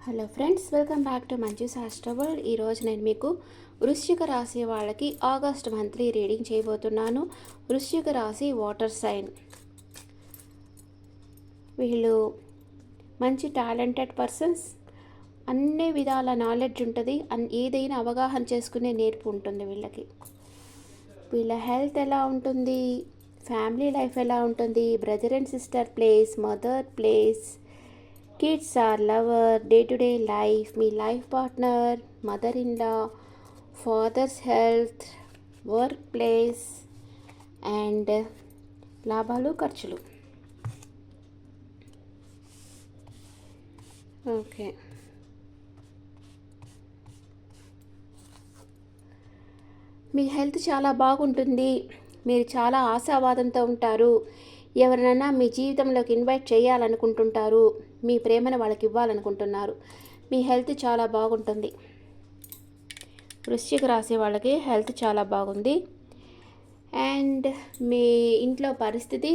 Hello friends, welcome back to Manju's astro world. ఈరోజు నేను మీకు వృశ్చిక రాశి వాళ్ళకి ఆగస్ట్ మంత్లీ రీడింగ్ చేయబోతున్నాను. వృశ్చిక రాశి వాటర్ సైన్. వీళ్ళు మంచి టాలెంటెడ్ పర్సన్స్. అన్ని విధాల నాలెడ్జ్ ఉంటుంది, ఏదైనా అవగాహన చేసుకునే నేర్పు ఉంటుంది వీళ్ళకి. వీళ్ళ హెల్త్ ఎలా ఉంటుంది, ఫ్యామిలీ లైఫ్ ఎలా ఉంటుంది, brother and sister place, mother place, kids are lover, day-to-day life, మీ life partner, mother in law, fathers health, work place and లాభాలు ఖర్చులు. ఓకే, మీ హెల్త్ చాలా బాగుంటుంది. మీరు చాలా ఆశావాదంతో ఉంటారు. ఎవరినైనా మీ జీవితంలోకి ఇన్వైట్ చేయాలనుకుంటుంటారు. మీ ప్రేమను వాళ్ళకి ఇవ్వాలనుకుంటున్నారు. మీ హెల్త్ చాలా బాగుంటుంది. వృశ్చిక రాశి వాళ్ళకి హెల్త్ చాలా బాగుంది. అండ్ మీ ఇంట్లో పరిస్థితి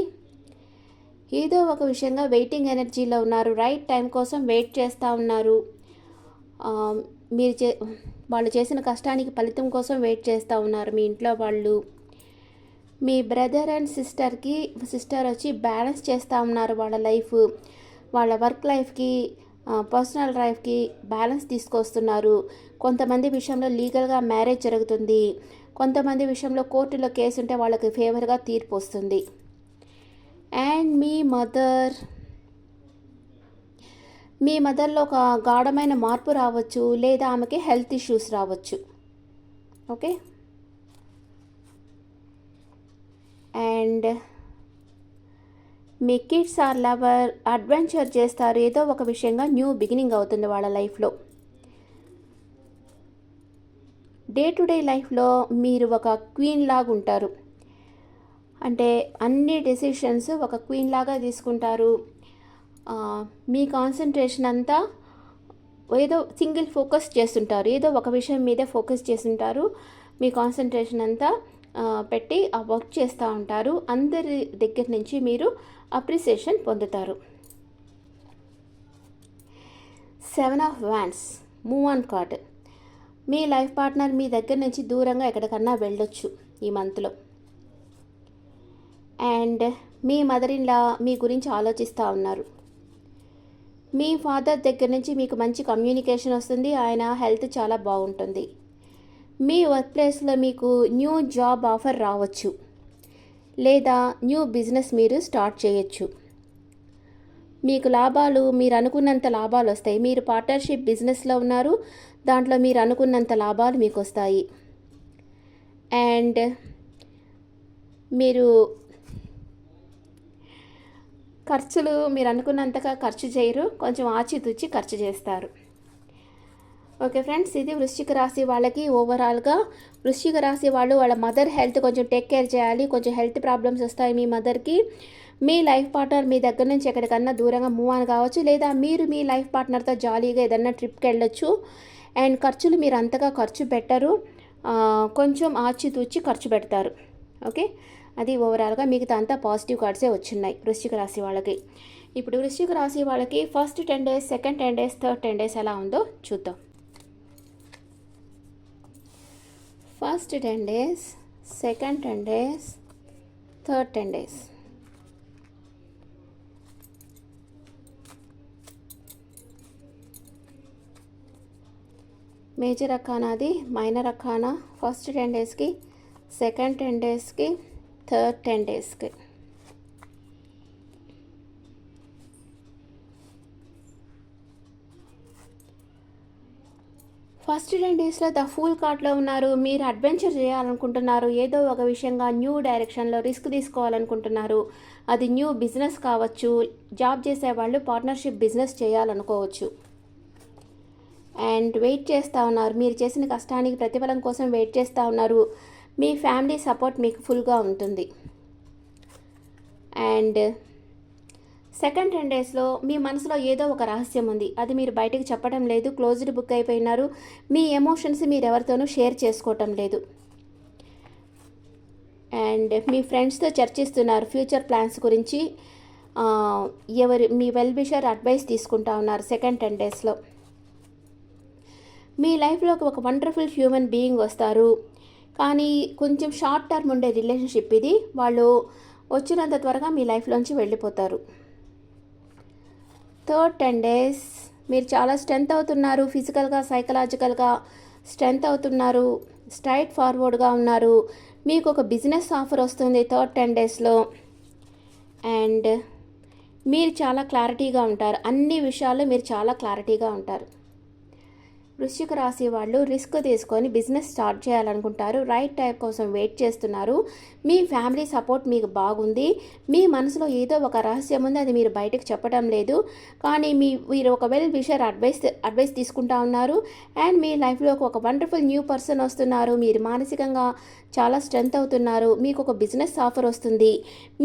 ఏదో ఒక విషయంగా వెయిటింగ్ ఎనర్జీలో ఉన్నారు. రైట్ టైం కోసం వెయిట్ చేస్తూ ఉన్నారు. మీరు వాళ్ళు చేసిన కష్టానికి ఫలితం కోసం వెయిట్ చేస్తూ ఉన్నారు మీ ఇంట్లో వాళ్ళు. మీ బ్రదర్ అండ్ సిస్టర్ వచ్చి బ్యాలెన్స్ చేస్తూ ఉన్నారు వాళ్ళ లైఫ్, వాళ్ళ వర్క్ లైఫ్కి, పర్సనల్ లైఫ్కి బ్యాలెన్స్ తీసుకొస్తున్నారు. కొంతమంది విషయంలో లీగల్గా మ్యారేజ్ జరుగుతుంది. కొంతమంది విషయంలో కోర్టులో కేసు ఉంటే వాళ్ళకి ఫేవర్గా తీర్పు వస్తుంది. అండ్ మీ మదర్లో ఒక గాఢమైన మార్పు రావచ్చు, లేదా ఆమెకి హెల్త్ ఇష్యూస్ రావచ్చు. ఓకే, అండ్ మీ కిడ్స్ ఆర్ లవర్, అడ్వెంచర్ చేస్తారు. ఏదో ఒక విషయంగా న్యూ బిగినింగ్ అవుతుంది వాళ్ళ లైఫ్లో. డే టు డే లైఫ్లో మీరు ఒక క్వీన్ లాగా ఉంటారు. అంటే అన్ని డెసిషన్స్ ఒక క్వీన్ లాగా తీసుకుంటారు. మీ కాన్సన్ట్రేషన్ అంతా ఏదో సింగిల్ ఫోకస్ చేస్తుంటారు. ఏదో ఒక విషయం మీదే ఫోకస్ చేస్తుంటారు. మీ కాన్సన్ట్రేషన్ అంతా పెట్టి ఆ వర్క్ చేస్తూ ఉంటారు. అందరి దగ్గర నుంచి మీరు అప్రిసియేషన్ పొందుతారు. 7 of wands, move on card. మీ లైఫ్ పార్ట్నర్ మీ దగ్గర నుంచి దూరంగా ఎక్కడికన్నా వెళ్ళొచ్చు ఈ మంత్లో. అండ్ మీ మదర్ ఇన్ లా మీ గురించి ఆలోచిస్తూ ఉన్నారు. మీ ఫాదర్ దగ్గర నుంచి మీకు మంచి కమ్యూనికేషన్ వస్తుంది. ఆయన హెల్త్ చాలా బాగుంటుంది. మీ వర్క్ ప్లేస్లో మీకు న్యూ జాబ్ ఆఫర్ రావచ్చు, లేదా న్యూ బిజినెస్ మీరు స్టార్ట్ చేయొచ్చు. మీకు లాభాలు, మీరు అనుకున్నంత లాభాలు వస్తాయి. మీరు పార్ట్నర్షిప్ బిజినెస్లో ఉన్నారు, దాంట్లో మీరు అనుకున్నంత లాభాలు మీకు వస్తాయి. అండ్ మీరు ఖర్చులు మీరు అనుకున్నంతగా ఖర్చు చేయరు, కొంచెం ఆచితూచి ఖర్చు చేస్తారు. ఓకే ఫ్రెండ్స్, ఇది వృశ్చిక రాశి వాళ్ళకి ఓవరాల్గా. వృశ్చిక రాశి వాళ్ళు వాళ్ళ మదర్ హెల్త్ కొంచెం టేక్ కేర్ చేయాలి. కొంచెం హెల్త్ ప్రాబ్లమ్స్ వస్తాయి మీ మదర్కి. మీ లైఫ్ పార్ట్నర్ మీ దగ్గర నుంచి ఎక్కడికన్నా దూరంగా మూవ్ ఆన్ కావచ్చు, లేదా మీరు మీ లైఫ్ పార్ట్నర్తో జాలీగా ఏదన్నా ట్రిప్కి వెళ్ళొచ్చు. అండ్ ఖర్చులు మీరు అంతగా ఖర్చు పెట్టరు, కొంచెం ఆచితూచి ఖర్చు పెడతారు. ఓకే, అది ఓవరాల్గా మిగతా అంతా పాజిటివ్ కార్డ్సే వచ్చినాయి వృశ్చిక రాశి వాళ్ళకి. ఇప్పుడు వృశ్చిక రాశి వాళ్ళకి first 10 days, second 10 days, third 10 days ఎలా ఉందో చూద్దాం. First 10 days, second 10 days, third 10 days. Major అఖానాది, మైనర్ అఖానా. ఫస్ట్ 10 daysకి, సెకండ్ 10 daysకి, థర్డ్ 10 daysకి. ఫస్ట్ 10 daysలో ద ఫూల్ కార్డ్లో ఉన్నారు. మీరు అడ్వెంచర్ చేయాలనుకుంటున్నారు. ఏదో ఒక విషయంగా న్యూ డైరెక్షన్లో రిస్క్ తీసుకోవాలనుకుంటున్నారు. అది న్యూ బిజినెస్ కావచ్చు, జాబ్ చేసేవాళ్ళు పార్ట్నర్షిప్ బిజినెస్ చేయాలనుకోవచ్చు. అండ్ వెయిట్ చేస్తూ ఉన్నారు. మీరు చేసిన కష్టానికి ప్రతిఫలం కోసం వెయిట్ చేస్తూ ఉన్నారు. మీ ఫ్యామిలీ సపోర్ట్ మీకు ఫుల్గా ఉంటుంది. అండ్ సెకండ్ 10 daysలో మీ మనసులో ఏదో ఒక రహస్యం ఉంది, అది మీరు బయటకు చెప్పడం లేదు, క్లోజ్డ్ బుక్ అయిపోయినారు. మీ ఎమోషన్స్ మీరు ఎవరితోనూ షేర్ చేసుకోవటం లేదు. అండ్ మీ ఫ్రెండ్స్తో చర్చిస్తున్నారు ఫ్యూచర్ ప్లాన్స్ గురించి. మీ వెల్ విషర్ అడ్వైస్ తీసుకుంటా ఉన్నారు సెకండ్ 10 daysలో. మీ లైఫ్లోకి ఒక వండర్ఫుల్ హ్యూమన్ బీయింగ్ వస్తారు. కానీ కొంచెం షార్ట్ టర్మ్ ఉండే రిలేషన్షిప్ ఇది. వాళ్ళు వచ్చినంత త్వరగా మీ లైఫ్లోంచి వెళ్ళిపోతారు. థర్డ్ 10 days మీరు చాలా స్ట్రెంత్ అవుతున్నారు. ఫిజికల్గా, సైకలాజికల్గా స్ట్రెంత్ అవుతున్నారు. స్ట్రైట్ ఫార్వర్డ్గా ఉన్నారు. మీకు ఒక బిజినెస్ ఆఫర్ వస్తుంది థర్డ్ 10 daysలో. అండ్ మీరు చాలా క్లారిటీగా ఉంటారు. అన్ని విషయాల్లో మీరు చాలా క్లారిటీగా ఉంటారు. వృశ్చిక రాశి వాళ్ళు రిస్క్ తీసుకొని బిజినెస్ స్టార్ట్ చేయాలనుకుంటారు. రైట్ టైం కోసం వెయిట్ చేస్తున్నారు. మీ ఫ్యామిలీ సపోర్ట్ మీకు బాగుంది. మీ మనసులో ఏదో ఒక రహస్యం ఉంది, అది మీరు బయటకు చెప్పడం లేదు. కానీ మీరు ఒక వెల్ విషర్ అడ్వైస్ తీసుకుంటా ఉన్నారు. అండ్ మీ లైఫ్లోకి ఒక వండర్ఫుల్ న్యూ పర్సన్ వస్తున్నారు. మీరు మానసికంగా చాలా స్ట్రెంత్ అవుతున్నారు. మీకు ఒక బిజినెస్ ఆఫర్ వస్తుంది.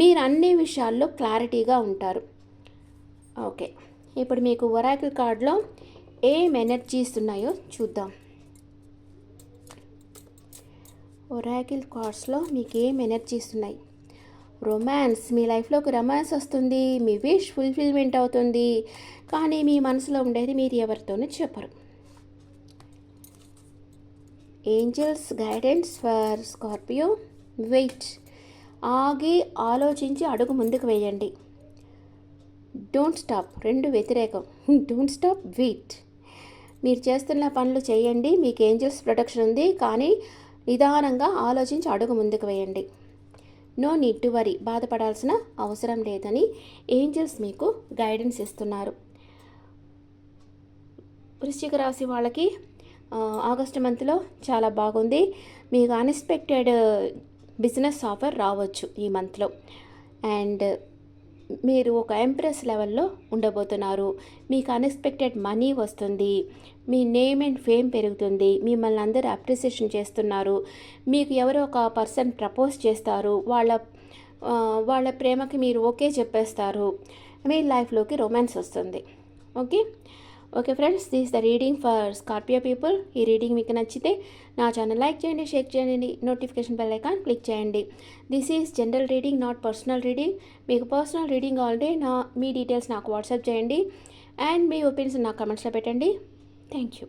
మీరు అన్ని విషయాల్లో క్లారిటీగా ఉంటారు. ఓకే, ఇప్పుడు మీకు ఒరాకిల్ కార్డ్లో ఏం ఎనర్జీస్ ఉన్నాయో చూద్దాం. ఒరాకిల్ కార్డ్స్లో మీకు ఏం ఎనర్జీస్ ఉన్నాయి? రొమాన్స్, మీ లైఫ్లోకి రొమాన్స్ వస్తుంది. మీ విష్ ఫుల్ఫిల్మెంట్ అవుతుంది. కానీ మీ మనసులో ఉండేది మీరు ఎవరితోనూ చెప్పరు. Angels guidance for Scorpio, wait, ఆగి ఆలోచించి అడుగు ముందుకు వేయండి. డోంట్ స్టాప్, రెండు వ్యతిరేకం. Don't stop, wait. మీరు చేస్తున్న పనులు చేయండి. మీకు ఏంజల్స్ ప్రొటెక్షన్ ఉంది, కానీ నిదానంగా ఆలోచించి అడుగు ముందుకు వేయండి. నో నీడ్ టు వరీ, బాధపడాల్సిన అవసరం లేదని ఏంజల్స్ మీకు గైడెన్స్ ఇస్తున్నారు. వృశ్చిక రాశి వాళ్ళకి ఆగస్టు మంత్లో చాలా బాగుంది. మీకు అన్ఎక్స్పెక్టెడ్ బిజినెస్ ఆఫర్ రావచ్చు ఈ మంత్లో. అండ్ మీరు ఒక ఎంప్రెస్ లెవెల్లో ఉండబోతున్నారు. మీకు అన్ఎక్స్పెక్టెడ్ మనీ వస్తుంది. మీ నేమ్ అండ్ ఫేమ్ పెరుగుతుంది. మిమ్మల్ని అందరూ అప్రిసియేషన్ చేస్తున్నారు. మీకు ఎవరో ఒక పర్సన్ ప్రపోజ్ చేస్తారు. వాళ్ళ ప్రేమకి మీరు ఓకే చెప్పేస్తారు. మీ లైఫ్లోకి రొమాన్స్ వస్తుంది. Okay friends, this the reading for Scorpio people. ఈ రీడింగ్ మీకు నచ్చితే నా ఛానల్ లైక్ చేయండి, షేర్ చేయండి, నోటిఫికేషన్ బెల్ ఐకాన్ క్లిక్ చేయండి. This is general reading, not personal reading. మీకు పర్సనల్ రీడింగ్ కావాలంటే మీ డీటెయిల్స్ నాకు వాట్సాప్ చేయండి. అండ్ మీ ఒపీనియన్స్ నాకు కమెంట్స్లో పెట్టండి. Thank you.